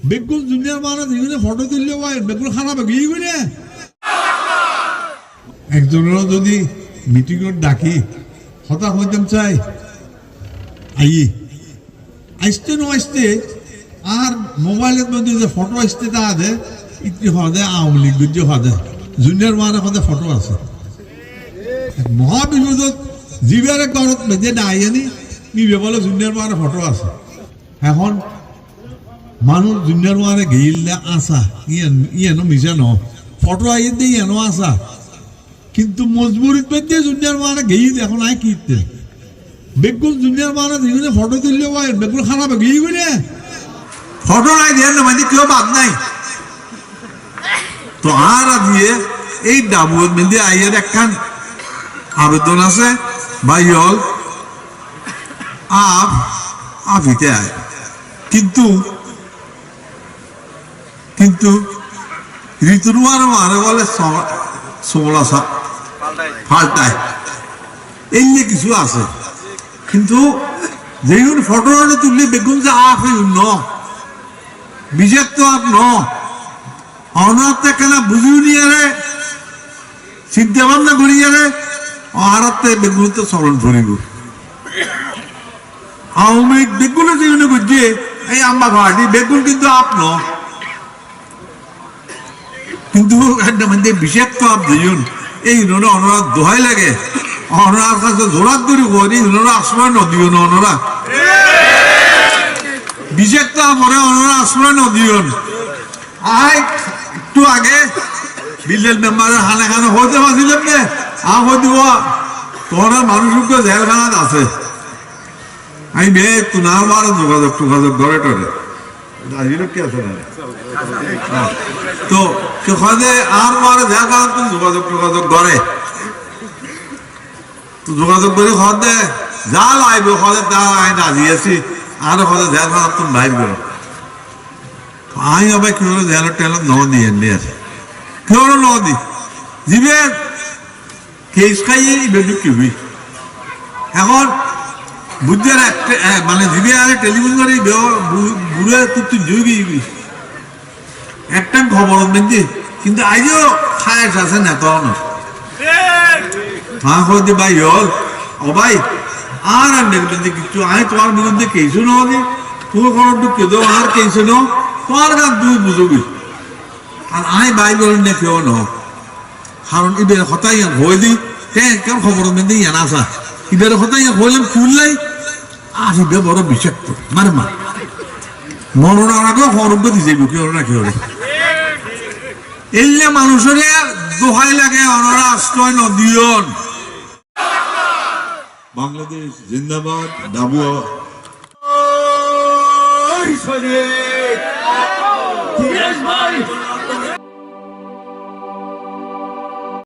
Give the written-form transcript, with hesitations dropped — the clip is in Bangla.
বেগুন দুনিয়ার মানুষ এখানে ফটো তুললে বেগুন খারাপ গিয়ে গেলে একজনেরও যদি মিটিং ডাকি হতাশ হইতাম চাই আসতে ন আসতে আর মোবাইলের মধ্যে যে ফটো আসতে তা দে ইতি হদে আওয়ামী লীগ যে হদে জুনিয়র মানে হদে ফটো আছে মহাবিপদত জিবারে গরত মেজে ডাইনি নিবে বলে জুনিয়র মানে ফটো আছে এখন মানুষ জুনিয়র মানে গেইলে আসা ইয়ানো মিশা ন ফটো আইয়ে দিয়ে ইয়ানো আসা কিন্তু মজবুরিত পেতে জুনিয়র মানে গেই এখন আয় কিনতে বেগুন জুনিয়র মানে যেখানে ফটো তুললে বেগুন খারাপ গিয়ে গেলে ফটো নাই দিয়ে না মানে কেউ বাদ নাই তো আর দিয়ে এই ডাবুর মধ্যে আইয়ের একখান আবেদন আছে ভাইল আফিতে আয় কিন্তু কিন্তু ঋতুর মানে বলে সোমলা ফাল্টায় এই নিয়ে কিছু আছে কিন্তু যেগুলো ফটো তুললে বেগুন যে আফ ন বিজেপ তো আপ ন অনাতে কেন বুঝিও নিয়ে রে চিন্তা ভাবনা করিয়ে রে আরাতে বেগুন তো চলন ধরিব আওয়ামী লীগ বেগুনে যেগুলো বুঝিয়ে এই আম্বা ঘাটি বেগুন কিন্তু আপ ন কিন্তু একটা মানে বিশেষ তো আপ দিন এই অনুরাগ দোহাই লাগে অনার কাছে জোরাত ধরি করি ওনারা আশ্রয় নদীও না ওনারা বিশেষ তো পরে ওনারা আশ্রয় নদীও একটু আগে বিল্ডেল মেম্বারের হানে খানে হইতে পারছিলাম নে হয়ে দিব তোরা মানুষকে জেলখানাত আছে আমি বে তুনার মারা যোগাযোগ করে টরে কি আছে না তো সেখানে আর মারে জেলখানাত যোগাযোগ করে যোগাযোগ করে দে যা লাইব তা আমি রাজি আছি আর জেলখানাত তুমি বাইর করো আমি আবার কি হলো জেলের টেলত ন দিয়ে আছে কি হলো ন দি জিবে কেস খাইয়ে বেদু কি হই এখন বুঝছেন মানে জিবে আরে টেলিফোন করে বুড়ে তুই জুইবি একটা খবর বেঁধে কিন্তু আজও খায়াস আছে না তখন হ্যাঁ হতে ভাই হল ও ভাই আর দেখবেন যে কিছু আমি তোমার বিরুদ্ধে কেসও নি তোমার কোনো ঢুকে দেবো আর কেসে নো তোমার গান তুই বুঝবি আর আমি ভাই বলেন না কেউ ন কারণ এবার হতাই হয়ে দিই কেউ খবর বেঁধে ইয়ান আসা এবার হতাই হইলাম ফুললাই আর এবার বড় বিষাক্ত মারে মা মনোনার আগে হরব্য দিছে কেউ না কেউ এলে মানুষের দোহাই লাগে ওনারা আশ্রয় নদীয়ন বাংলাদেশ জিন্দাবাদ ডাবুয়া